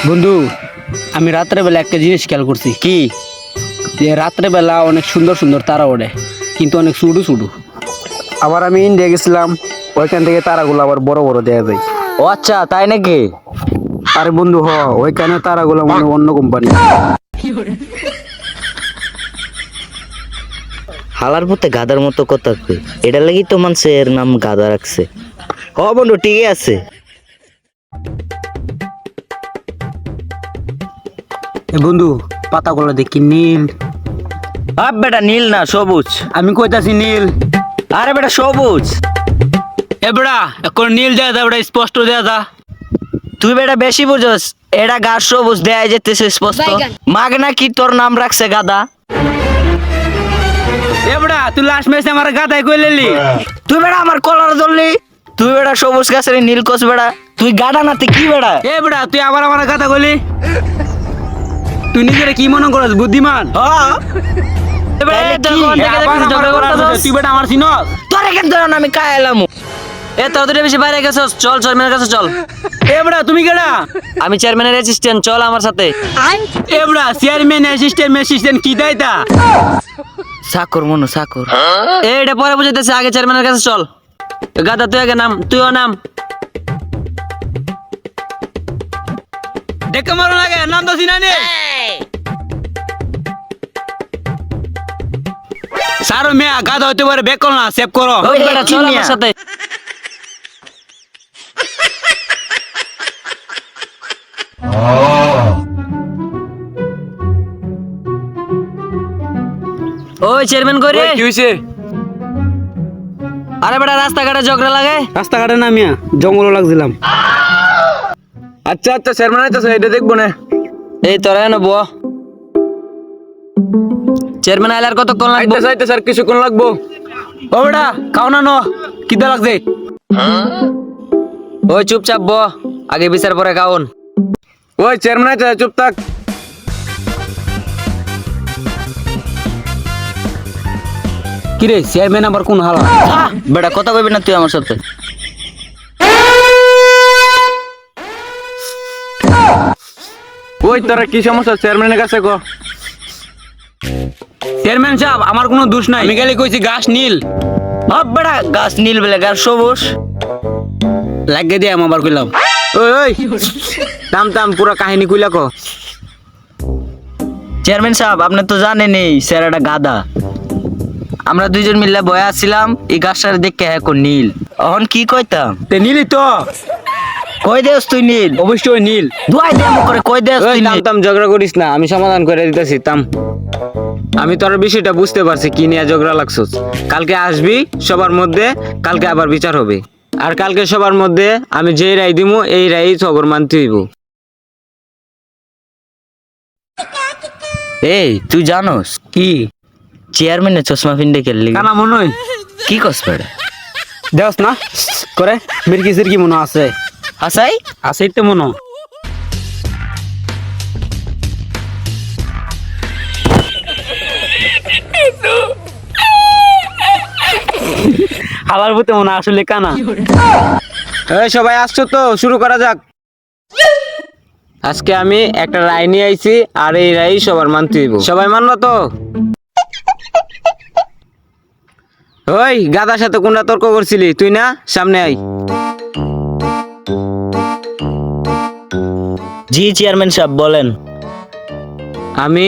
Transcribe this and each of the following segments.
বন্ধু, আমি রাত্রে বেলা একটা জিনিস খেয়াল করছি। কি? যে রাত্রে বেলা অনেক সুন্দর সুন্দর তারা ওঠে, কিন্তু অনেক সুডু সুডু। আবার আমি ইন্ডিয়া গেছিলাম, ওইখান থেকে তারাগুলো আবার বড় বড় দেয়া যায়। ও আচ্ছা, তাই নাকি? আরে বন্ধু, ওইখানে তারাগুলো মানে অন্য কোম্পানি। হালার পথে গাদার মতো কথা কই, এটা লাগি তো মানুষের নাম গাদা রাখছে। বন্ধু ঠিকই আছে। বন্ধু, পাতাগুলো দেখি নীল। বেটা নীল না, সবুজ। আমি কইতাছি নীল। আরে বেটা সবুজ। বেড়া এখন নীল দেয়া দা, স্পষ্ট দেয়া দা। তুই বেটা বেশি বুঝস। এটা গাছ সবুজ দেয়া যেতেছে স্পষ্ট। মাগ নাকি তোর নাম রাখছে গাদা। বেড়া তুই লাস্ট ম্যাচে আমার গাদায় কই লেলি। তুই বেটা আমার কলার ধরলি। তুই বেটা সবুজ গাছের নীল কোষ বেটা। তুই গাডা না, তুই কি বেটা? বেড়া তুই আবার আমার গাদা কইলি। তুই নিজের কি মনে করস বুদ্ধিমান? তুই বেটা আমার চিনস? তোর এখান ধর আমি কায় এলাম। তোর দুটো বেশি বাইরে গেছস, চল চেয়ারম্যানের কাছে চল। বেড়া তুমি কেডা? আমি চেয়ারম্যানের অ্যাসিস্ট্যান্ট, চল আমার সাথে। বেড়া চেয়ারম্যান অ্যাসিস্ট্যান্ট কি দাইতা? চাকর মনো চাকর। এটা পরে বুঝাইতেছে, আগে চেয়ারম্যানের কাছে চল। গাদা তুই আগে নাম, তুইও নাম। দেখে মারো লাগে, নাম তো চিনা নে। সারো মিয়া, গাদা হইতে পারে, বেক করো না, সেভ করো। ওই বেটা চল আমার সাথে। ওই চেয়ারম্যান কই রে? কি হইছে? আরে বেটা রাস্তাঘাটে ঝগড়া লাগে। রাস্তাঘাটে না মিয়া, জঙ্গল লাগছিলাম। আচ্ছা আচ্ছা, চেয়ারম্যান আইতাছে, এটা দেখবো না। এই তোরা এনে বো। চেয়ারম্যান আইলার কতক্ষণ লাগবে? আইতাছে স্যার, কিছুক্ষণ লাগবো। ও বেটা খাও না নো, কিদা লাগছে? ওই চুপচাপ বো, আগে বিচার পরে খাওন। ওই চেয়ারম্যান আইতাছে, চুপ থাক। কিরে চেয়ারম্যান আবার কোন হালা? বেটা কথা কইবি না তুই আমার সাথে। ওই তোরা কি সমস্যা চেয়ারম্যানের কাছে কো। চেয়ারম্যান সাহেব, আমার কোনো দোষ নাই, আমি গেলে কইছি গাছ নীল। বেটা গাছ নীল বেলে গাছ সবুজ লাগিয়ে দিয়ে আমি আবার কইলাম। ওই ওই থাম থাম, পুরা কাহিনী কইলা কো। চেয়ারম্যান সাহেব, আপনি তো জানেনই স্যার একটা গাদা। আমরা দুইজন মিলে বয়া আসছিলাম, এই গাছটার দেখে এখন নীল। এখন কি কইতাম? তে নীলই তো। কই দেস তুই নীল? অবশ্যই নীল। দুয়াই দে করে কই দেস ওই তুই থাম নীল? থাম, ঝগড়া করিস না, আমি সমাধান করে দিতেছি, থাম। আমি তোর বিষয়টা বুঝতে পারছি, কি নিয়ে ঝগড়া লাগছস। কালকে আসবি সবার মধ্যে, কালকে আবার বিচার হবে। আর কালকে সবার মধ্যে আমি যেই রায় দিমু, এই রায়ই সগর মানতে হইব। এই তুই জানোস কি চেয়ারম্যানের চশমা পিন্ডে খেললি? কানা মনে হয়? কি কস বেটা? দেওস না করে, মির্কি সিরকি মনে আছে? হাসাই আছে তো মনে। হালার পুতে মনে আসলে কানা। এই সবাই আসছো তো, শুরু করা যাক। আজকে আমি একটা রায় নিয়ে আইছি, আর এই রায় সবার মানতে হইব। সবাই মানলো তো? ওই গাদার সাথে কোনটা তর্ক করছিলি তুই না? সামনে আই। জি চেয়ারম্যান সাহেব বলেন। আমি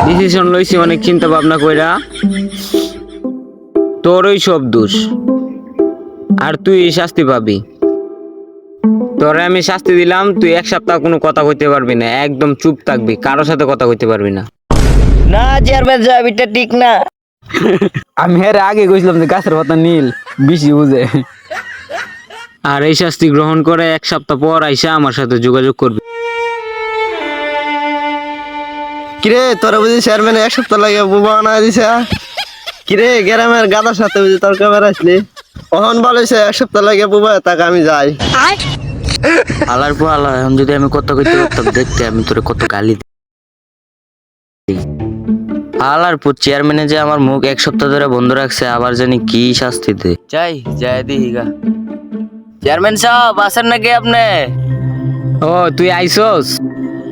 ডিসিশন লইছি অনেক চিন্তা ভাবনা কইরা, তোরই সব দোষ, আর তুই শাস্তি পাবি। তোরে আমি শাস্তি দিলাম, তুই এক সপ্তাহ কোনো কথা কইতে পারবি না, একদম চুপ থাকবি, কারোর সাথে কথা কইতে পারবি না। না চেয়ারম্যান সাহেব, এটা ঠিক না। আমি এর আগে কইছিলাম যে গাছের পাতা নীল, বেশি বুঝে। আর এই শাস্তি গ্রহণ করে এক সপ্তাহ পর আইসা আমার সাথে যোগাযোগ করবি। কিরে তোরা বুঝি চেয়ারম্যান এক সপ্তাহ লাগে বুবা বানায় দিছে? কিরে গ্রামের গাদার সাথে বুঝি তর্ক বেড়াইছিলি? অহন বলেছে এক সপ্তাহ লাগে বুবা, তাকে আমি যাই। আলার পর আলা, এখন যদি আমি কত কইতে পারতাম দেখতে, আমি তোরে কত গালি দিই। আলার পর চেয়ারম্যানে যে আমার মুখ এক সপ্তাহ ধরে বন্ধ রাখছে, আবার জানি কি শাস্তি দে। যাই দিহিগা। চেয়ারম্যান সাহেব আছেন নাকি আপনি? ও তুই আইসস,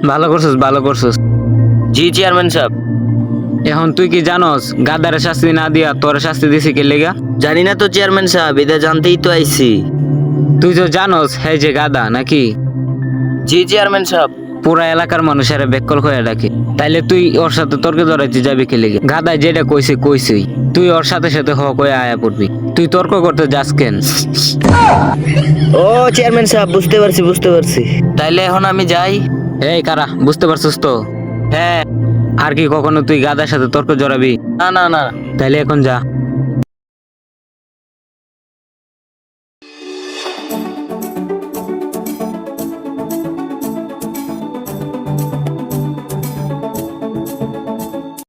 ভালো করছস ভালো করছস। জি চেয়ারম্যান সাহেব। এখন তুই কি জানোস গাদারে শাস্তি না দিয়া তোর শাস্তি দিছি কে লেগা? জানি না তো চেয়ারম্যান সাহেব, এটা জানতেই তো আইছি। তুই তো জানোস হে যে গাদা নাকি? জি চেয়ারম্যান সাহেব। পুরা এলাকার মানুষেরা বেকল হয়ে ডাকে, তাইলে তুই ওর সাথে তর্কে জড়াইতে যাবি কে লেগে? গাদায় যেটা কইছে কইছই, তুই ওর সাথে সাথে হ কয়ে আয়া পড়বি। তুই তর্ক করতে যাস কেন? ও চেয়ারম্যান সাহেব, বুঝতে পারছি। তাইলে এখন আমি যাই? এই কারা, বুঝতে পারছিস তো? হ্যাঁ। আর কি কখনো তুই গাদার সাথে তর্ক জড়াবি? না না না। তাইলে এখন যা।